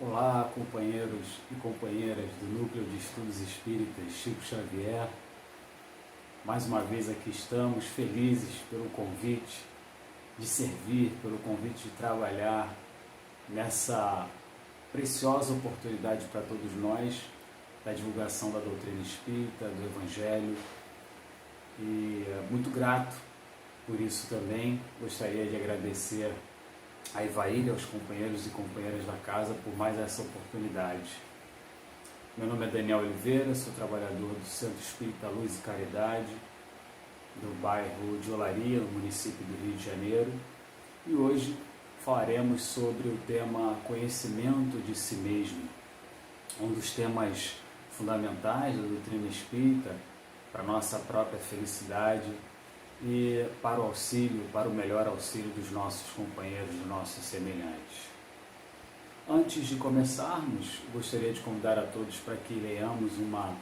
Olá, companheiros e companheiras do Núcleo de Estudos Espíritas Chico Xavier. Mais uma vez aqui estamos, felizes pelo convite de servir, pelo convite de trabalhar nessa preciosa oportunidade para todos nós, da divulgação da doutrina espírita, do Evangelho. E muito grato por isso também. Gostaria de agradecer a Ivaíra e aos companheiros e companheiras da casa por mais essa oportunidade. Meu nome é Daniel Oliveira, sou trabalhador do Centro Espírita Luz e Caridade, do bairro de Olaria, no município do Rio de Janeiro, e hoje falaremos sobre o tema conhecimento de si mesmo, um dos temas fundamentais da doutrina espírita para a nossa própria felicidade e para o auxílio, para o melhor auxílio dos nossos companheiros, dos nossos semelhantes. Antes de começarmos, gostaria de convidar a todos para que leiamos uma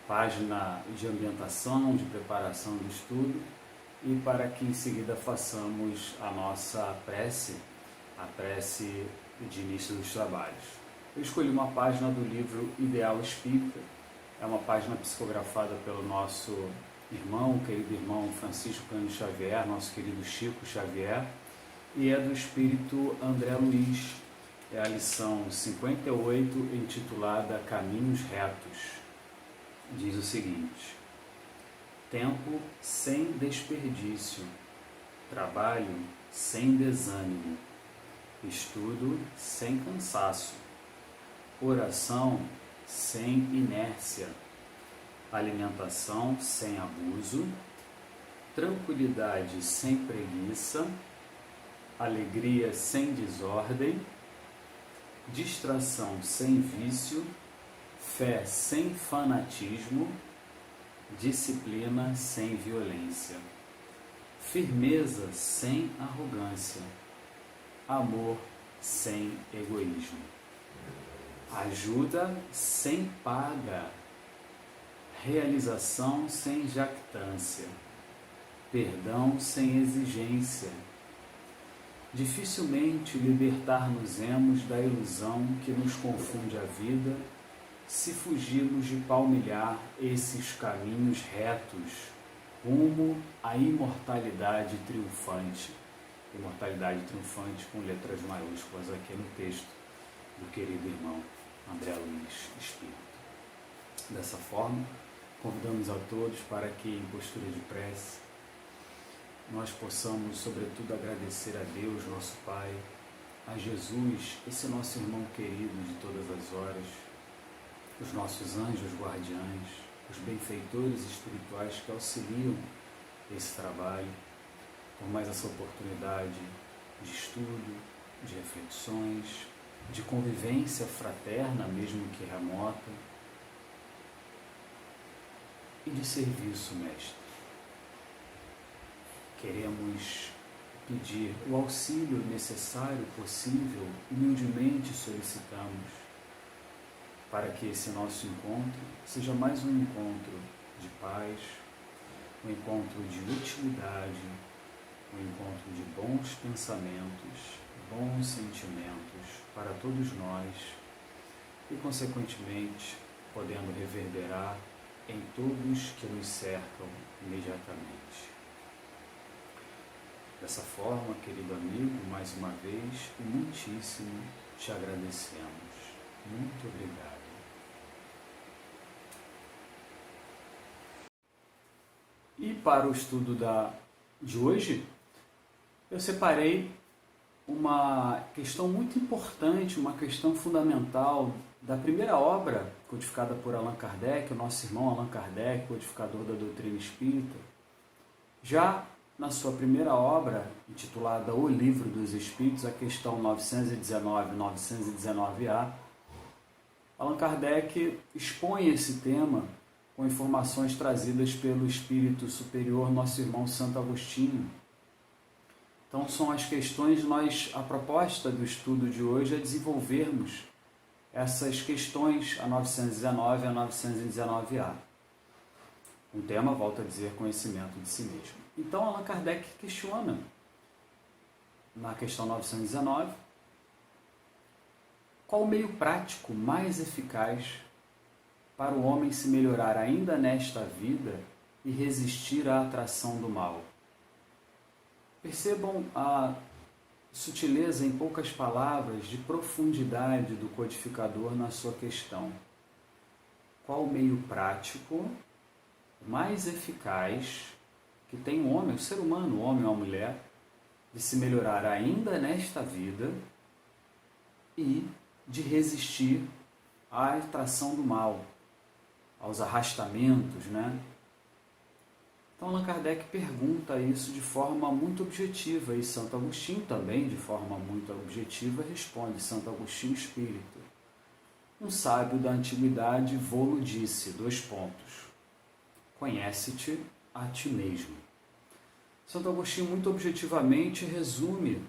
página de ambientação, de preparação do estudo, e para que em seguida façamos a nossa prece, a prece de início dos trabalhos. Eu escolhi uma página do livro Ideal Espírita, é uma página psicografada pelo nosso irmão, querido irmão Francisco Cândido Xavier, nosso querido Chico Xavier, e é do espírito André Luiz. É a lição 58, intitulada Caminhos Retos. Diz o seguinte: tempo sem desperdício, trabalho sem desânimo, estudo sem cansaço, oração sem inércia, alimentação sem abuso, tranquilidade sem preguiça, alegria sem desordem, distração sem vício, fé sem fanatismo, disciplina sem violência, firmeza sem arrogância, amor sem egoísmo, ajuda sem paga, realização sem jactância, perdão sem exigência. Dificilmente libertar-nos-emos da ilusão que nos confunde a vida, se fugirmos de palmilhar esses caminhos retos rumo à imortalidade triunfante. Imortalidade triunfante com letras maiúsculas aqui no texto do querido irmão André Luiz Espírito. Dessa forma, convidamos a todos para que, em postura de prece, nós possamos, sobretudo, agradecer a Deus, nosso Pai, a Jesus, esse nosso irmão querido de todas as horas, os nossos anjos guardiães, os benfeitores espirituais que auxiliam esse trabalho, por mais essa oportunidade de estudo, de reflexões, de convivência fraterna, mesmo que remota, e de serviço, Mestre. Queremos pedir o auxílio necessário, possível, humildemente solicitamos, para que esse nosso encontro seja mais um encontro de paz, um encontro de utilidade, um encontro de bons pensamentos, bons sentimentos para todos nós e, consequentemente, podendo reverberar em todos que nos cercam imediatamente. Dessa forma, querido amigo, mais uma vez, muitíssimo te agradecemos. Muito obrigado. E para o estudo de hoje, eu separei uma questão muito importante, uma questão fundamental da primeira obra codificada por Allan Kardec, o nosso irmão Allan Kardec, codificador da doutrina espírita. Já na sua primeira obra, intitulada O Livro dos Espíritos, a questão 919-919A, Allan Kardec expõe esse tema com informações trazidas pelo Espírito Superior, nosso irmão Santo Agostinho. Então são as questões, a proposta do estudo de hoje é desenvolvermos essas questões, a 919 e a 919A. O tema, volto a dizer, conhecimento de si mesmo. Então Allan Kardec questiona, na questão 919, qual o meio prático mais eficaz para o homem se melhorar ainda nesta vida e resistir à atração do mal? Percebam a sutileza, em poucas palavras, de profundidade do codificador na sua questão. Qual o meio prático mais eficaz que tem o homem, o ser humano, o homem ou a mulher, de se melhorar ainda nesta vida e de resistir à atração do mal, aos arrastamentos, né? Então Allan Kardec pergunta isso de forma muito objetiva, e Santo Agostinho também, de forma muito objetiva, responde. Santo Agostinho Espírito. Um sábio da antiguidade vô-lo disse, : conhece-te a ti mesmo. Santo Agostinho muito objetivamente resume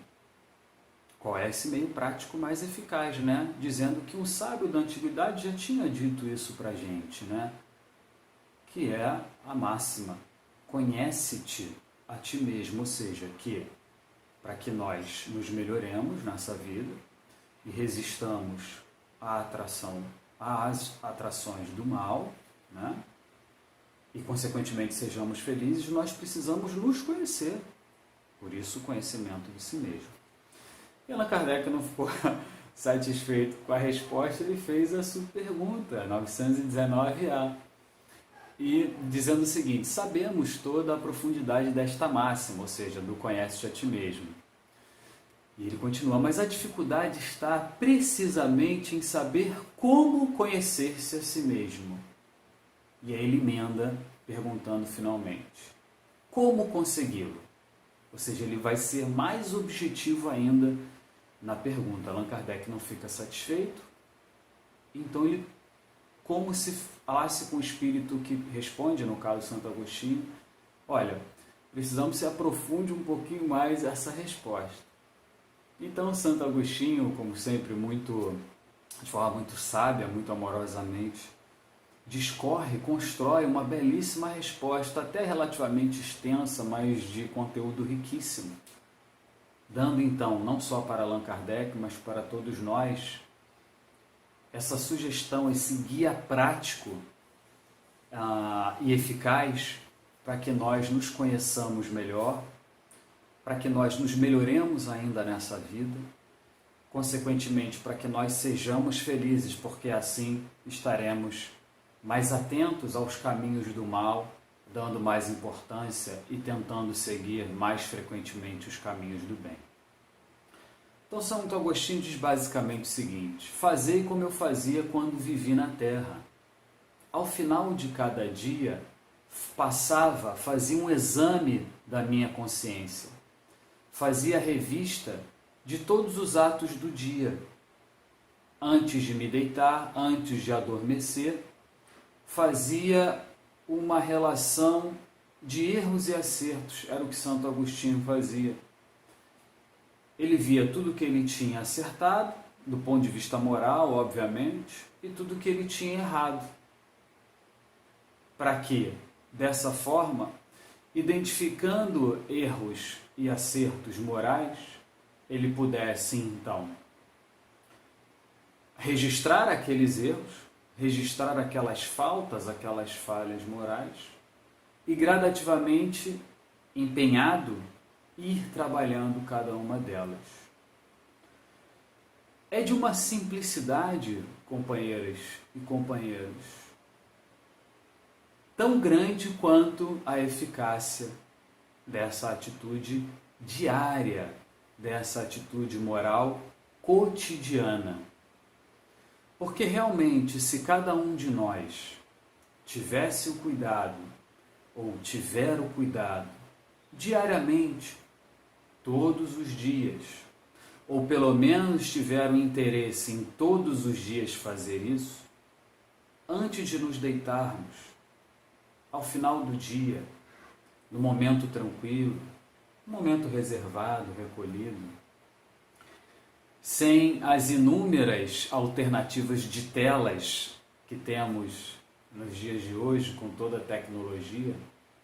qual é esse meio prático mais eficaz, né? Dizendo que um sábio da antiguidade já tinha dito isso para a gente, né? Que é a máxima: conhece-te a ti mesmo, ou seja, que para que nós nos melhoremos nessa vida e resistamos à atração, às atrações do mal, né? E consequentemente sejamos felizes, nós precisamos nos conhecer. Por isso, o conhecimento de si mesmo. E Allan Kardec não ficou satisfeito com a resposta, ele fez a sua pergunta, 919A. E dizendo o seguinte: sabemos toda a profundidade desta máxima, ou seja, do conhece-te a ti mesmo. E ele continua: mas a dificuldade está precisamente em saber como conhecer-se a si mesmo. E aí ele emenda perguntando finalmente: como consegui-lo? Ou seja, ele vai ser mais objetivo ainda na pergunta. Allan Kardec não fica satisfeito, então ele, como se falasse com o espírito que responde, no caso Santo Agostinho: olha, precisamos se aprofunde um pouquinho mais essa resposta. Então Santo Agostinho, como sempre, de forma muito sábia, muito amorosamente, discorre, constrói uma belíssima resposta, até relativamente extensa, mas de conteúdo riquíssimo, dando então, não só para Allan Kardec, mas para todos nós, essa sugestão, esse guia prático e eficaz para que nós nos conheçamos melhor, para que nós nos melhoremos ainda nessa vida, consequentemente para que nós sejamos felizes, porque assim estaremos mais atentos aos caminhos do mal, dando mais importância e tentando seguir mais frequentemente os caminhos do bem. Então Santo Agostinho diz basicamente o seguinte: fazei como eu fazia quando vivi na terra. Ao final de cada dia, fazia um exame da minha consciência, fazia revista de todos os atos do dia. Antes de me deitar, antes de adormecer, fazia uma relação de erros e acertos. Era o que Santo Agostinho fazia. Ele via tudo que ele tinha acertado, do ponto de vista moral, obviamente, e tudo que ele tinha errado. Para que, dessa forma, identificando erros e acertos morais, ele pudesse, então, registrar aqueles erros, registrar aquelas faltas, aquelas falhas morais, e gradativamente, empenhado, ir trabalhando cada uma delas. É de uma simplicidade, companheiras e companheiros, tão grande quanto a eficácia dessa atitude diária, dessa atitude moral cotidiana. Porque realmente, se cada um de nós tivesse o cuidado, ou tiver o cuidado, diariamente, todos os dias, ou pelo menos tiver o interesse em todos os dias fazer isso, antes de nos deitarmos, ao final do dia, no momento tranquilo, no momento reservado, recolhido, sem as inúmeras alternativas de telas que temos nos dias de hoje, com toda a tecnologia.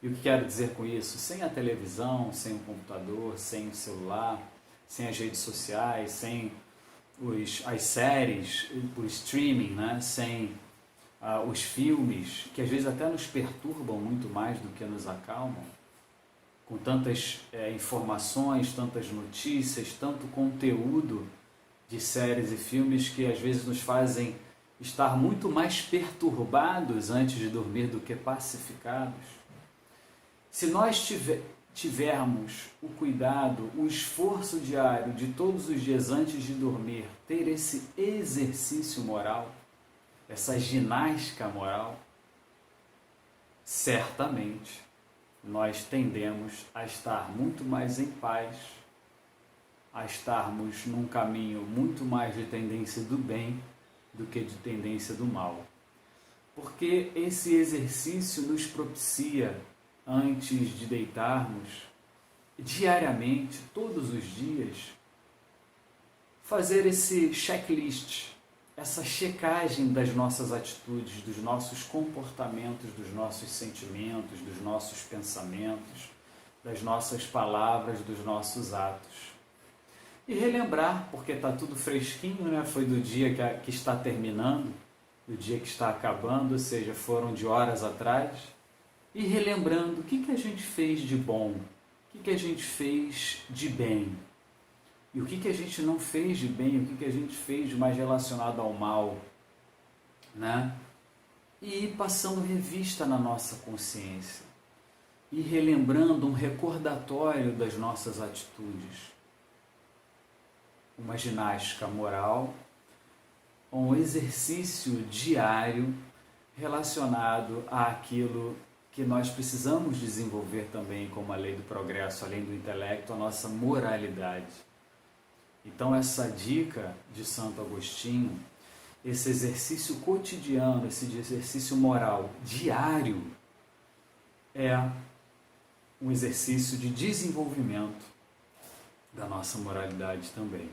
E o que quero dizer com isso? Sem a televisão, sem o computador, sem o celular, sem as redes sociais, sem as séries por streaming, né? Sem os filmes, que às vezes até nos perturbam muito mais do que nos acalmam, com tantas informações, tantas notícias, tanto conteúdo de séries e filmes que às vezes nos fazem estar muito mais perturbados antes de dormir do que pacificados. Se nós tivermos o cuidado, o esforço diário de todos os dias antes de dormir, ter esse exercício moral, essa ginástica moral, certamente nós tendemos a estar muito mais em paz, a estarmos num caminho muito mais de tendência do bem do que de tendência do mal. Porque esse exercício nos propicia, antes de deitarmos, diariamente, todos os dias, fazer esse checklist, essa checagem das nossas atitudes, dos nossos comportamentos, dos nossos sentimentos, dos nossos pensamentos, das nossas palavras, dos nossos atos. E relembrar, porque está tudo fresquinho, né? Foi do dia que está terminando, do dia que está acabando, ou seja, foram de horas atrás. E relembrando o que a gente fez de bom, o que a gente fez de bem, e o que a gente não fez de bem, o que a gente fez de mais relacionado ao mal, né? E ir passando revista na nossa consciência, e relembrando um recordatório das nossas atitudes. Uma ginástica moral, um exercício diário relacionado àquilo que nós precisamos desenvolver também como a lei do progresso, além do intelecto, a nossa moralidade. Então essa dica de Santo Agostinho, esse exercício cotidiano, esse exercício moral diário, é um exercício de desenvolvimento da nossa moralidade também.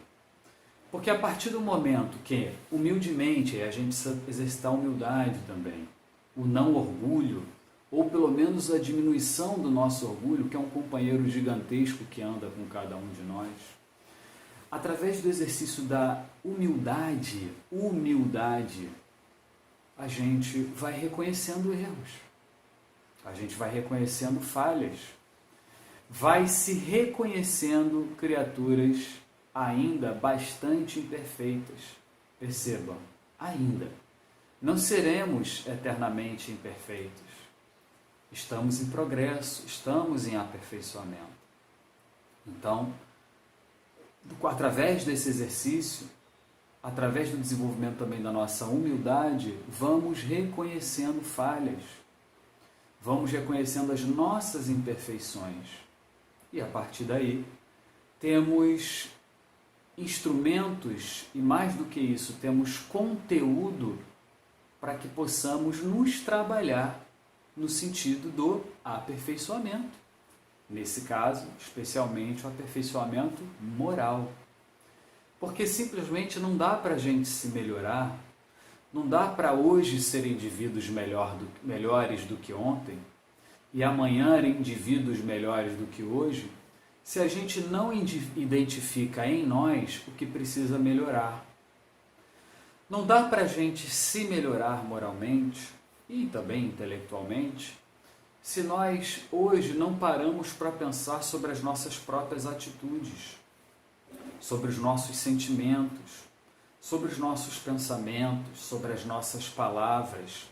Porque a partir do momento que, humildemente, a gente exercitar a humildade também, o não orgulho, ou pelo menos a diminuição do nosso orgulho, que é um companheiro gigantesco que anda com cada um de nós, através do exercício da humildade, a gente vai reconhecendo erros, a gente vai reconhecendo falhas, vai se reconhecendo criaturas ainda bastante imperfeitas. Percebam, ainda. Não seremos eternamente imperfeitos. Estamos em progresso, estamos em aperfeiçoamento. Então, através desse exercício, através do desenvolvimento também da nossa humildade, vamos reconhecendo falhas, vamos reconhecendo as nossas imperfeições. E a partir daí, temos instrumentos e, mais do que isso, temos conteúdo para que possamos nos trabalhar no sentido do aperfeiçoamento. Nesse caso, especialmente o aperfeiçoamento moral. Porque simplesmente não dá para a gente se melhorar, não dá para hoje ser indivíduos melhores do que ontem e amanhã indivíduos melhores do que hoje, se a gente não identifica em nós o que precisa melhorar. Não dá para a gente se melhorar moralmente e também intelectualmente se nós hoje não paramos para pensar sobre as nossas próprias atitudes, sobre os nossos sentimentos, sobre os nossos pensamentos, sobre as nossas palavras,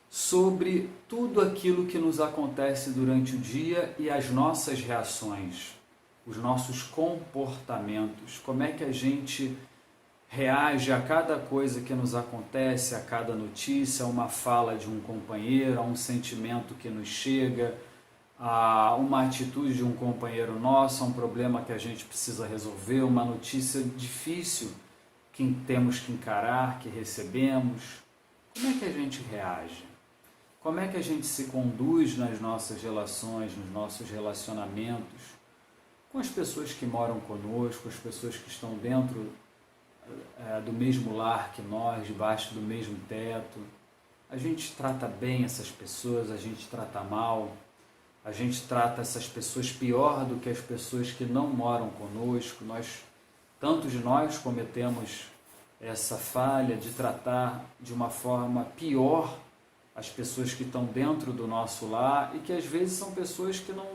sobre tudo aquilo que nos acontece durante o dia e as nossas reações, os nossos comportamentos, como é que a gente reage a cada coisa que nos acontece, a cada notícia, a uma fala de um companheiro, a um sentimento que nos chega, a uma atitude de um companheiro nosso, a um problema que a gente precisa resolver, uma notícia difícil que temos que encarar, que recebemos. Como é que a gente reage? Como é que a gente se conduz nas nossas relações, nos nossos relacionamentos, com as pessoas que moram conosco, as pessoas que estão dentro do mesmo lar que nós, debaixo do mesmo teto? A gente trata bem essas pessoas, a gente trata mal, a gente trata essas pessoas pior do que as pessoas que não moram conosco, nós Tantos de nós cometemos essa falha de tratar de uma forma pior as pessoas que estão dentro do nosso lar e que às vezes são pessoas que não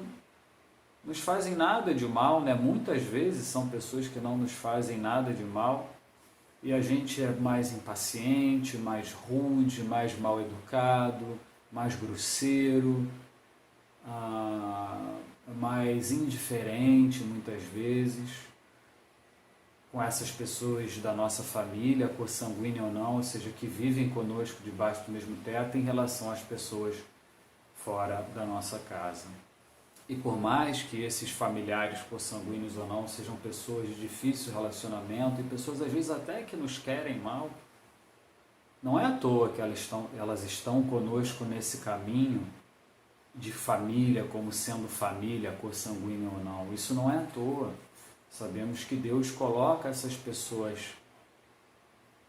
nos fazem nada de mal, né? Muitas vezes são pessoas que não nos fazem nada de mal e a gente é mais impaciente, mais rude, mais mal educado, mais grosseiro, mais indiferente muitas vezes com essas pessoas da nossa família, consanguínea ou não, ou seja, que vivem conosco debaixo do mesmo teto em relação às pessoas fora da nossa casa. E por mais que esses familiares consanguíneos ou não sejam pessoas de difícil relacionamento e pessoas às vezes até que nos querem mal, não é à toa que elas estão conosco nesse caminho de família, como sendo família, consanguínea ou não. Isso não é à toa. Sabemos que Deus coloca essas pessoas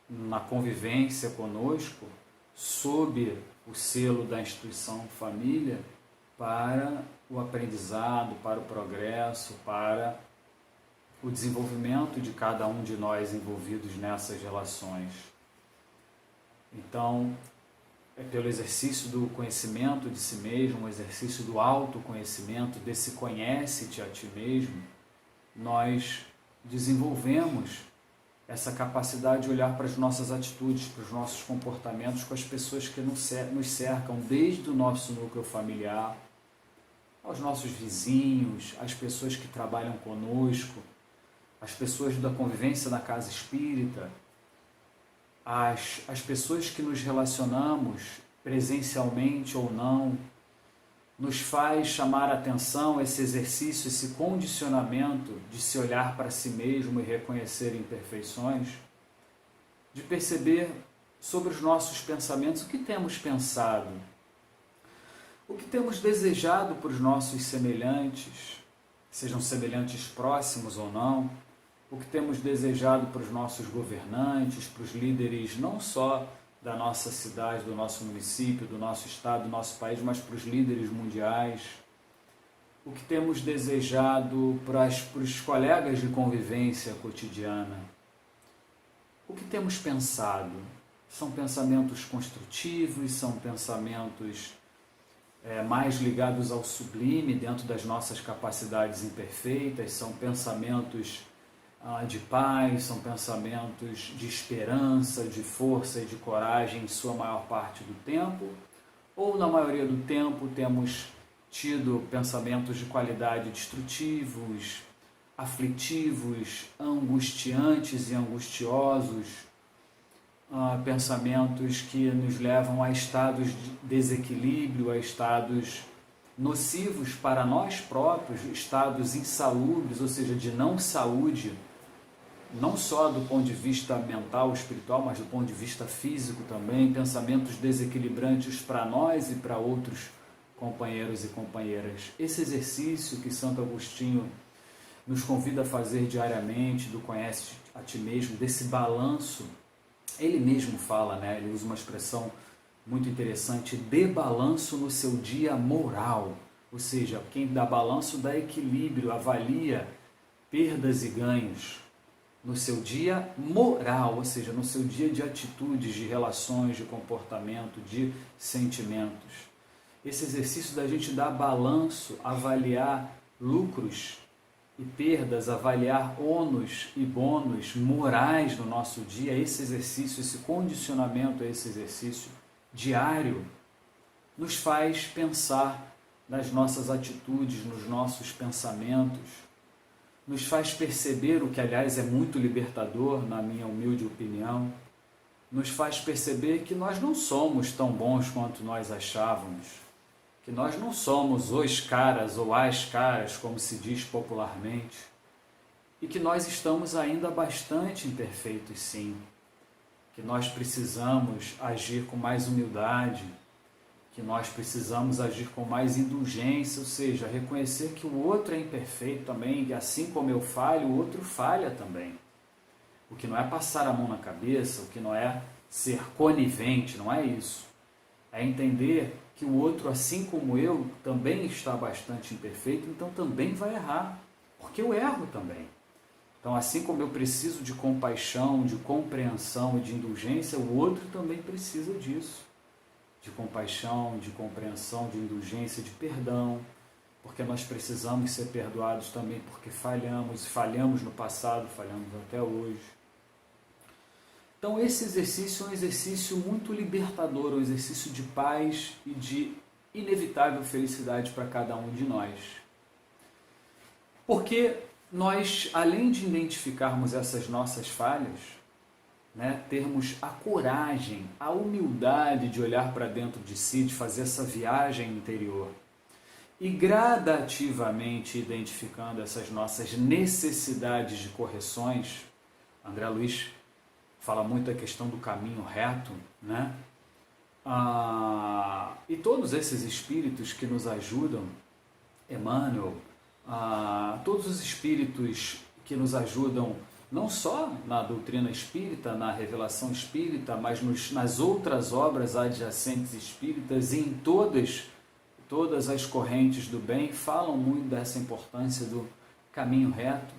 na convivência conosco, sob o selo da instituição família, para o aprendizado, para o progresso, para o desenvolvimento de cada um de nós envolvidos nessas relações. Então, é pelo exercício do conhecimento de si mesmo, o exercício do autoconhecimento, desse conhece-te a ti mesmo, nós desenvolvemos essa capacidade de olhar para as nossas atitudes, para os nossos comportamentos com as pessoas que nos cercam, desde o nosso núcleo familiar, aos nossos vizinhos, as pessoas que trabalham conosco, as pessoas da convivência na casa espírita, as pessoas que nos relacionamos presencialmente ou não, nos faz chamar a atenção esse exercício, esse condicionamento de se olhar para si mesmo e reconhecer imperfeições, de perceber sobre os nossos pensamentos o que temos pensado, o que temos desejado para os nossos semelhantes, sejam semelhantes próximos ou não, o que temos desejado para os nossos governantes, para os líderes não só da nossa cidade, do nosso município, do nosso estado, do nosso país, mas para os líderes mundiais, o que temos desejado para os colegas de convivência cotidiana, o que temos pensado. São pensamentos construtivos, são pensamentos mais ligados ao sublime dentro das nossas capacidades imperfeitas, são pensamentos de paz, são pensamentos de esperança, de força e de coragem em sua maior parte do tempo, ou na maioria do tempo temos tido pensamentos de qualidade destrutivos, aflitivos, angustiantes e angustiosos, pensamentos que nos levam a estados de desequilíbrio, a estados nocivos para nós próprios, estados insalubres, ou seja, de não saúde, não só do ponto de vista mental, espiritual, mas do ponto de vista físico também, pensamentos desequilibrantes para nós e para outros companheiros e companheiras. Esse exercício que Santo Agostinho nos convida a fazer diariamente, do conhece a ti mesmo, desse balanço, ele mesmo fala, né? Ele usa uma expressão muito interessante, dê balanço no seu dia moral, ou seja, quem dá balanço dá equilíbrio, avalia perdas e ganhos no seu dia moral, ou seja, no seu dia de atitudes, de relações, de comportamento, de sentimentos. Esse exercício da gente dar balanço, avaliar lucros e perdas, avaliar ônus e bônus morais no nosso dia, esse exercício, esse condicionamento a esse exercício diário, nos faz pensar nas nossas atitudes, nos nossos pensamentos, nos faz perceber, o que aliás é muito libertador, na minha humilde opinião, nos faz perceber que nós não somos tão bons quanto nós achávamos, que nós não somos os caras ou as caras, como se diz popularmente, e que nós estamos ainda bastante imperfeitos sim, que nós precisamos agir com mais humildade, que nós precisamos agir com mais indulgência, ou seja, reconhecer que o outro é imperfeito também, e assim como eu falho, o outro falha também. O que não é passar a mão na cabeça, o que não é ser conivente, não é isso. É entender que o outro, assim como eu, também está bastante imperfeito, então também vai errar, porque eu erro também. Então, assim como eu preciso de compaixão, de compreensão e de indulgência, o outro também precisa disso. De compaixão, de compreensão, de indulgência, de perdão, porque nós precisamos ser perdoados também porque falhamos no passado, falhamos até hoje. Então esse exercício é um exercício muito libertador, um exercício de paz e de inevitável felicidade para cada um de nós. Porque nós, além de identificarmos essas nossas falhas, né, termos a coragem, a humildade de olhar para dentro de si, de fazer essa viagem interior e gradativamente identificando essas nossas necessidades de correções. André Luiz fala muito da questão do caminho reto, né? E todos esses espíritos que nos ajudam, Emmanuel, todos os espíritos que nos ajudam não só na doutrina espírita, na revelação espírita, mas nas outras obras adjacentes espíritas e em todas as correntes do bem, falam muito dessa importância do caminho reto.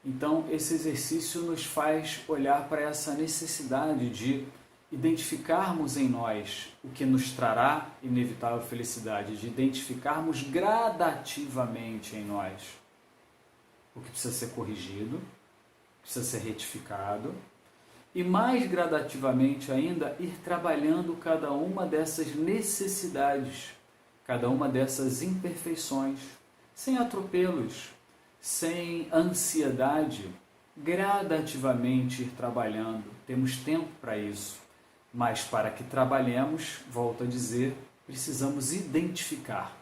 Então, esse exercício nos faz olhar para essa necessidade de identificarmos em nós o que nos trará inevitável felicidade, de identificarmos gradativamente em nós o que precisa ser corrigido, precisa ser retificado, e mais gradativamente ainda ir trabalhando cada uma dessas necessidades, cada uma dessas imperfeições, sem atropelos, sem ansiedade, gradativamente ir trabalhando. Temos tempo para isso, mas para que trabalhemos, volto a dizer, precisamos identificar,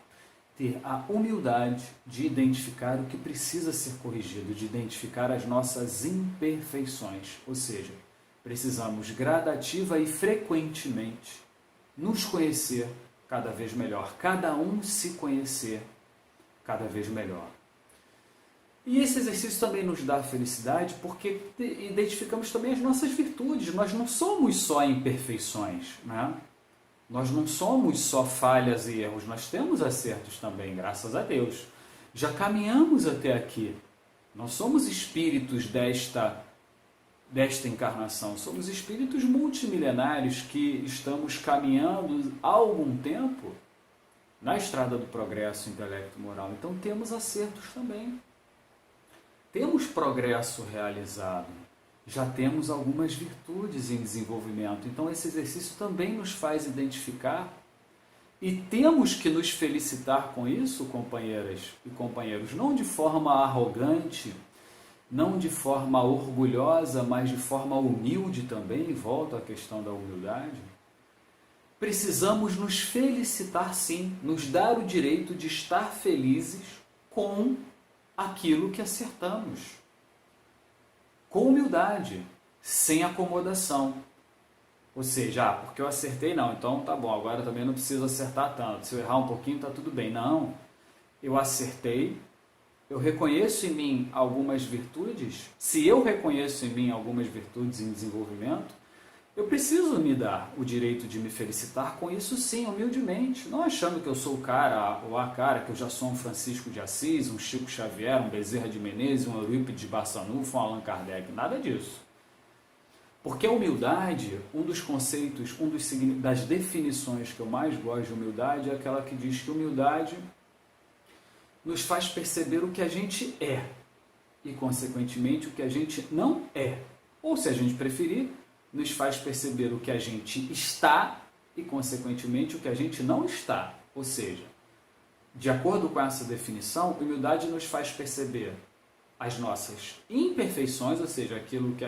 ter a humildade de identificar o que precisa ser corrigido, de identificar as nossas imperfeições, ou seja, precisamos gradativa e frequentemente nos conhecer cada vez melhor, cada um se conhecer cada vez melhor. E esse exercício também nos dá felicidade porque identificamos também as nossas virtudes. Nós não somos só imperfeições, né? Nós não somos só falhas e erros, nós temos acertos também, graças a Deus. Já caminhamos até aqui. Não somos espíritos desta encarnação, somos espíritos multimilenários que estamos caminhando há algum tempo na estrada do progresso intelecto-moral. Então temos acertos também. Temos progresso realizado, já temos algumas virtudes em desenvolvimento. Então esse exercício também nos faz identificar e temos que nos felicitar com isso, companheiras e companheiros, não de forma arrogante, não de forma orgulhosa, mas de forma humilde também, e volto à questão da humildade. Precisamos nos felicitar sim, nos dar o direito de estar felizes com aquilo que acertamos, com humildade, sem acomodação. Ou seja, porque eu acertei, não, então tá bom, agora também não preciso acertar tanto, se eu errar um pouquinho tá tudo bem. Não, eu acertei, eu reconheço em mim algumas virtudes, se eu reconheço em mim algumas virtudes em desenvolvimento, eu preciso me dar o direito de me felicitar com isso sim, humildemente, não achando que eu sou o cara ou a cara, que eu já sou um Francisco de Assis, um Chico Xavier, um Bezerra de Menezes, um Eurípides de Barçanufo, um Allan Kardec, nada disso. Porque a humildade, um dos conceitos, das definições que eu mais gosto de humildade é aquela que diz que humildade nos faz perceber o que a gente é e, consequentemente, o que a gente não é. Ou, se a gente preferir, nos faz perceber o que a gente está e, consequentemente, o que a gente não está. Ou seja, de acordo com essa definição, humildade nos faz perceber as nossas imperfeições, ou seja, aquilo que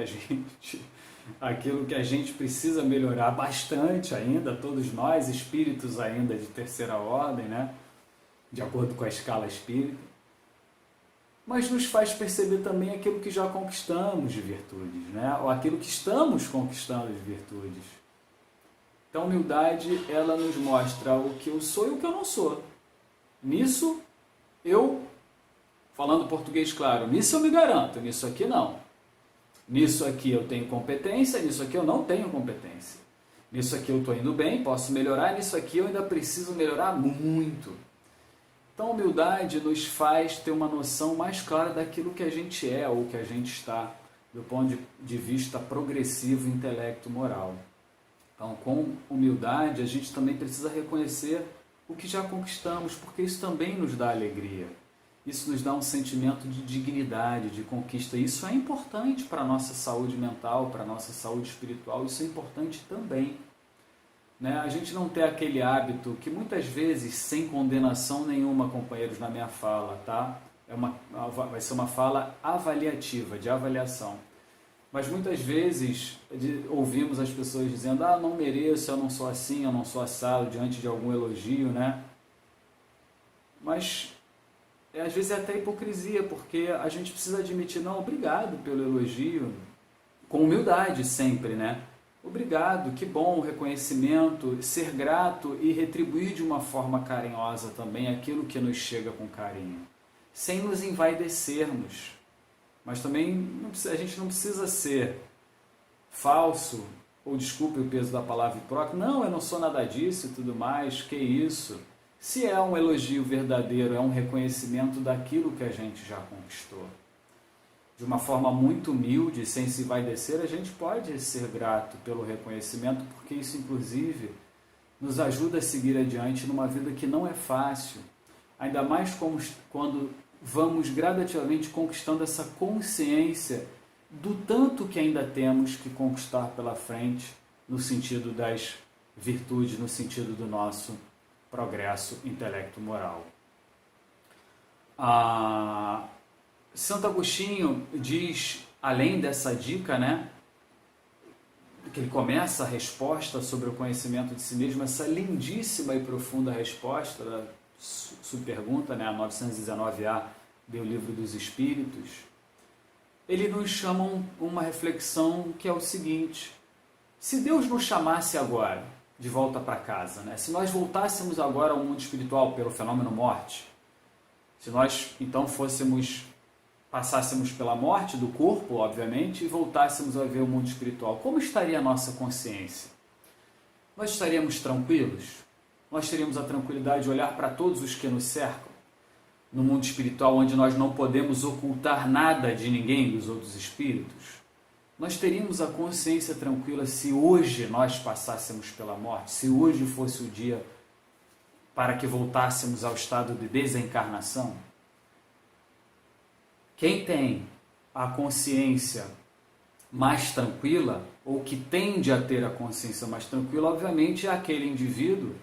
a gente precisa melhorar bastante ainda, todos nós, espíritos ainda de terceira ordem, né? De acordo com a escala espírita, mas nos faz perceber também aquilo que já conquistamos de virtudes, né? Ou aquilo que estamos conquistando de virtudes. Então a humildade, ela nos mostra o que eu sou e o que eu não sou. Nisso falando português claro, nisso eu me garanto, nisso aqui não. Nisso aqui eu tenho competência, nisso aqui eu não tenho competência. Nisso aqui eu estou indo bem, posso melhorar, nisso aqui eu ainda preciso melhorar muito. Então a humildade nos faz ter uma noção mais clara daquilo que a gente é ou que a gente está, do ponto de vista progressivo, intelecto, moral. Então, com humildade, a gente também precisa reconhecer o que já conquistamos, porque isso também nos dá alegria. Isso nos dá um sentimento de dignidade, de conquista. Isso é importante para a nossa saúde mental, para a nossa saúde espiritual. Isso é importante também. Né? A gente não ter aquele hábito que muitas vezes, sem condenação nenhuma, companheiros, na minha fala, tá? Vai ser uma fala avaliativa, de avaliação. Mas muitas vezes ouvimos as pessoas dizendo: não mereço, eu não sou assim, eu não sou assado, diante de algum elogio, né? Mas às vezes é até hipocrisia, porque a gente precisa admitir: não, obrigado pelo elogio, com humildade sempre, né? Obrigado, que bom o reconhecimento, ser grato e retribuir de uma forma carinhosa também aquilo que nos chega com carinho, sem nos envaidecermos. Mas também a gente não precisa ser falso, ou desculpe o peso da palavra hipócrita, não, eu não sou nada disso e tudo mais, que isso? Se é um elogio verdadeiro, é um reconhecimento daquilo que a gente já conquistou. De uma forma muito humilde, sem se envaidecer, a gente pode ser grato pelo reconhecimento, porque isso, inclusive, nos ajuda a seguir adiante numa vida que não é fácil, ainda mais quando vamos gradativamente conquistando essa consciência do tanto que ainda temos que conquistar pela frente, no sentido das virtudes, no sentido do nosso progresso intelecto-moral. Santo Agostinho diz, além dessa dica, né, que ele começa a resposta sobre o conhecimento de si mesmo, essa lindíssima e profunda resposta da subpergunta, né, a 919A do Livro dos Espíritos. Ele nos chama uma reflexão que é o seguinte: se Deus nos chamasse agora de volta para casa, né, se nós voltássemos agora ao mundo espiritual pelo fenômeno morte, se nós então passássemos pela morte do corpo, obviamente, e voltássemos a ver o mundo espiritual, como estaria a nossa consciência? Nós estaríamos tranquilos? Nós teríamos a tranquilidade de olhar para todos os que nos cercam, no mundo espiritual, onde nós não podemos ocultar nada de ninguém, dos outros espíritos? Nós teríamos a consciência tranquila se hoje nós passássemos pela morte, se hoje fosse o dia para que voltássemos ao estado de desencarnação? Quem tem a consciência mais tranquila, ou que tende a ter a consciência mais tranquila, obviamente é aquele indivíduo,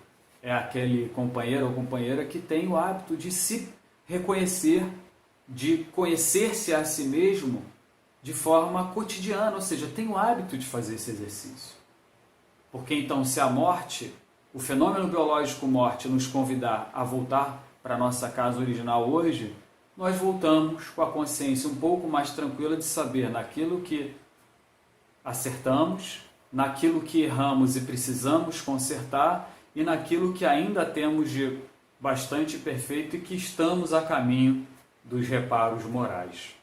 é aquele companheiro ou companheira que tem o hábito de se reconhecer, de conhecer-se a si mesmo de forma cotidiana, ou seja, tem o hábito de fazer esse exercício. Porque então, se a morte, o fenômeno biológico morte, nos convidar a voltar para a nossa casa original hoje, nós voltamos com a consciência um pouco mais tranquila de saber naquilo que acertamos, naquilo que erramos e precisamos consertar e naquilo que ainda temos de bastante perfeito e que estamos a caminho dos reparos morais.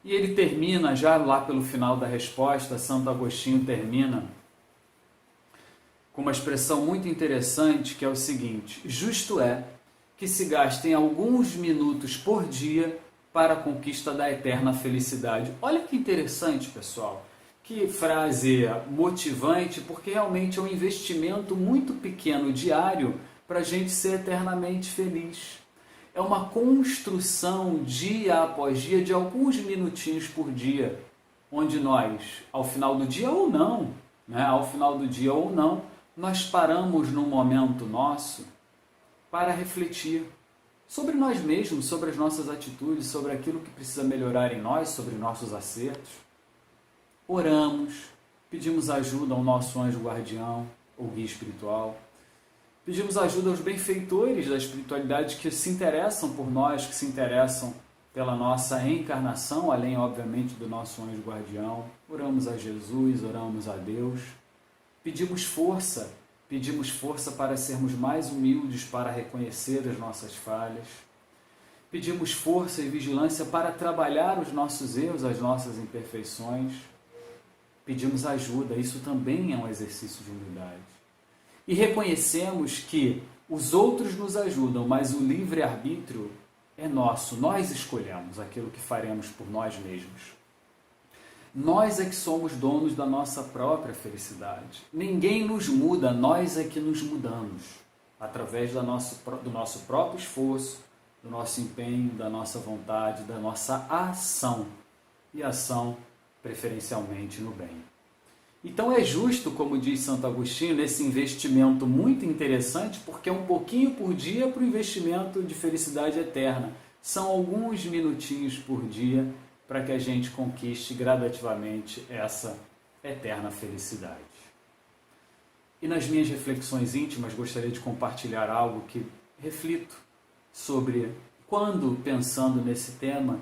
E ele termina, já lá pelo final da resposta, Santo Agostinho termina com uma expressão muito interessante, que é o seguinte: justo é que se gastem alguns minutos por dia para a conquista da eterna felicidade. Olha que interessante, pessoal. Que frase motivante, porque realmente é um investimento muito pequeno diário para a gente ser eternamente feliz. É uma construção dia após dia de alguns minutinhos por dia, onde nós, ao final do dia ou não, nós paramos num momento nosso para refletir sobre nós mesmos, sobre as nossas atitudes, sobre aquilo que precisa melhorar em nós, sobre nossos acertos. Oramos, pedimos ajuda ao nosso anjo guardião ou guia espiritual. Pedimos ajuda aos benfeitores da espiritualidade que se interessam por nós, que se interessam pela nossa encarnação, além, obviamente, do nosso anjo guardião. Oramos a Jesus, oramos a Deus. Pedimos força para sermos mais humildes, para reconhecer as nossas falhas. Pedimos força e vigilância para trabalhar os nossos erros, as nossas imperfeições. Pedimos ajuda, isso também é um exercício de humildade. E reconhecemos que Os outros nos ajudam, mas o livre-arbítrio é nosso. Nós escolhemos aquilo que faremos por nós mesmos. Nós é que somos donos da nossa própria felicidade. Ninguém nos muda, nós é que nos mudamos. Através do nosso próprio esforço, do nosso empenho, da nossa vontade, da nossa ação. E ação, preferencialmente, no bem. Então é justo, como diz Santo Agostinho, nesse investimento muito interessante, porque é um pouquinho por dia para o investimento de felicidade eterna. São alguns minutinhos por dia para que a gente conquiste gradativamente essa eterna felicidade. E nas minhas reflexões íntimas, gostaria de compartilhar algo que reflito sobre, quando pensando nesse tema,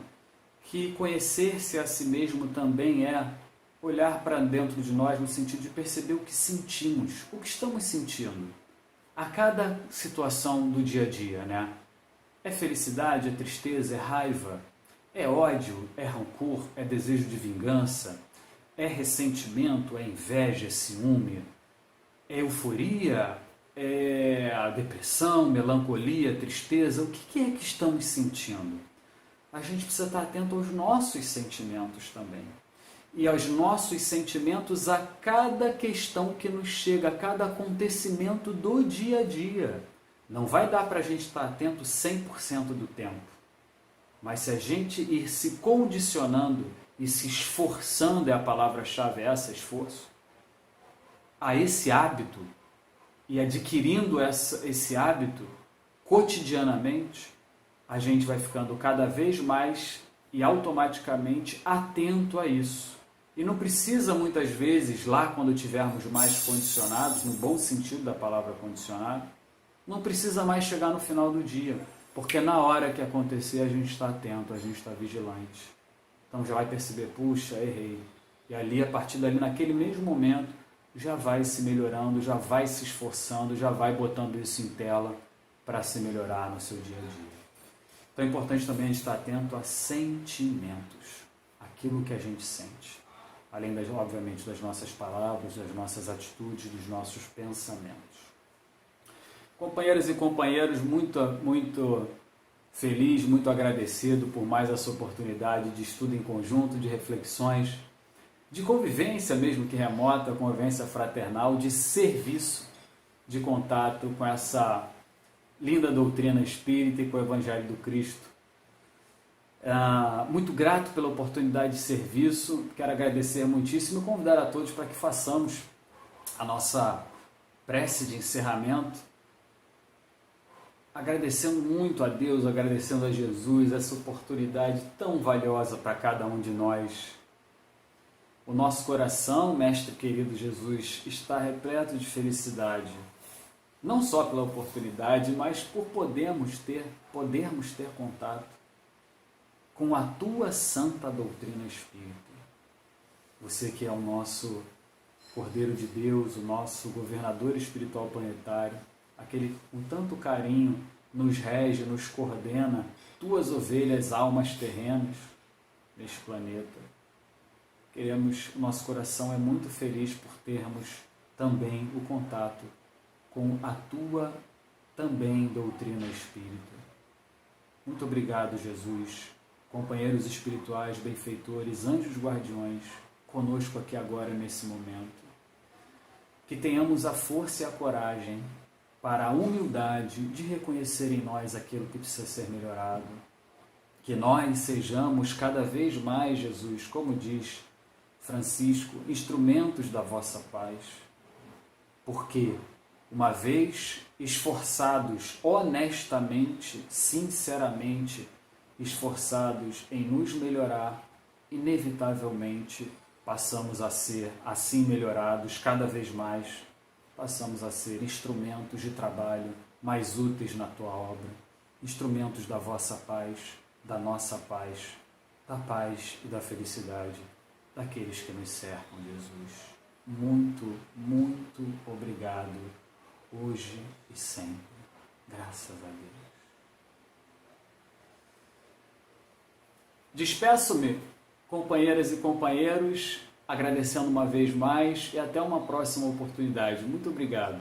que conhecer-se a si mesmo também é olhar para dentro de nós no sentido de perceber o que sentimos, o que estamos sentindo a cada situação do dia a dia, né? É felicidade, é tristeza, é raiva, é ódio, é rancor, é desejo de vingança, é ressentimento, é inveja, é ciúme, é euforia, é a depressão, melancolia, tristeza. O que é que estamos sentindo? A gente precisa estar atento aos nossos sentimentos também. E aos nossos sentimentos a cada questão que nos chega, a cada acontecimento do dia a dia. Não vai dar para a gente estar atento 100% do tempo. Mas se a gente ir se condicionando e se esforçando, é a palavra-chave essa, esforço, a esse hábito, e adquirindo esse hábito cotidianamente, a gente vai ficando cada vez mais e automaticamente atento a isso. E não precisa muitas vezes, lá quando estivermos mais condicionados, no bom sentido da palavra condicionado, não precisa mais chegar no final do dia, porque na hora que acontecer a gente está atento, a gente está vigilante. Então já vai perceber, puxa, errei. E ali, a partir dali, naquele mesmo momento, já vai se melhorando, já vai se esforçando, já vai botando isso em tela para se melhorar no seu dia a dia. Então é importante também a gente estar atento a sentimentos, aquilo que a gente sente. Além, obviamente, das nossas palavras, das nossas atitudes, dos nossos pensamentos. Companheiras e companheiros, muito feliz, muito agradecido por mais essa oportunidade de estudo em conjunto, de reflexões, de convivência mesmo que remota, convivência fraternal, de serviço, de contato com essa linda doutrina espírita e com o Evangelho do Cristo. Muito grato pela oportunidade de serviço, quero agradecer muitíssimo e convidar a todos para que façamos a nossa prece de encerramento, agradecendo muito a Deus, agradecendo a Jesus essa oportunidade tão valiosa para cada um de nós. O nosso coração, Mestre querido Jesus, está repleto de felicidade, não só pela oportunidade, mas por podermos ter contato com a tua santa doutrina espírita. Você que é o nosso Cordeiro de Deus, o nosso governador espiritual planetário, aquele que com tanto carinho nos rege, nos coordena, tuas ovelhas, almas terrenas neste planeta. O nosso coração é muito feliz por termos também o contato com a tua também doutrina espírita. Muito obrigado, Jesus. Companheiros espirituais, benfeitores, anjos guardiões, conosco aqui agora nesse momento. Que tenhamos a força e a coragem para a humildade de reconhecer em nós aquilo que precisa ser melhorado. Que nós sejamos cada vez mais, Jesus, como diz Francisco, instrumentos da vossa paz. Porque, uma vez esforçados honestamente, sinceramente, esforçados em nos melhorar, inevitavelmente passamos a ser assim melhorados cada vez mais, passamos a ser instrumentos de trabalho mais úteis na tua obra, instrumentos da vossa paz, da nossa paz, da paz e da felicidade daqueles que nos cercam, Jesus. Muito, muito obrigado, hoje e sempre. Graças a Deus. Despeço-me, companheiras e companheiros, agradecendo uma vez mais e até uma próxima oportunidade. Muito obrigado.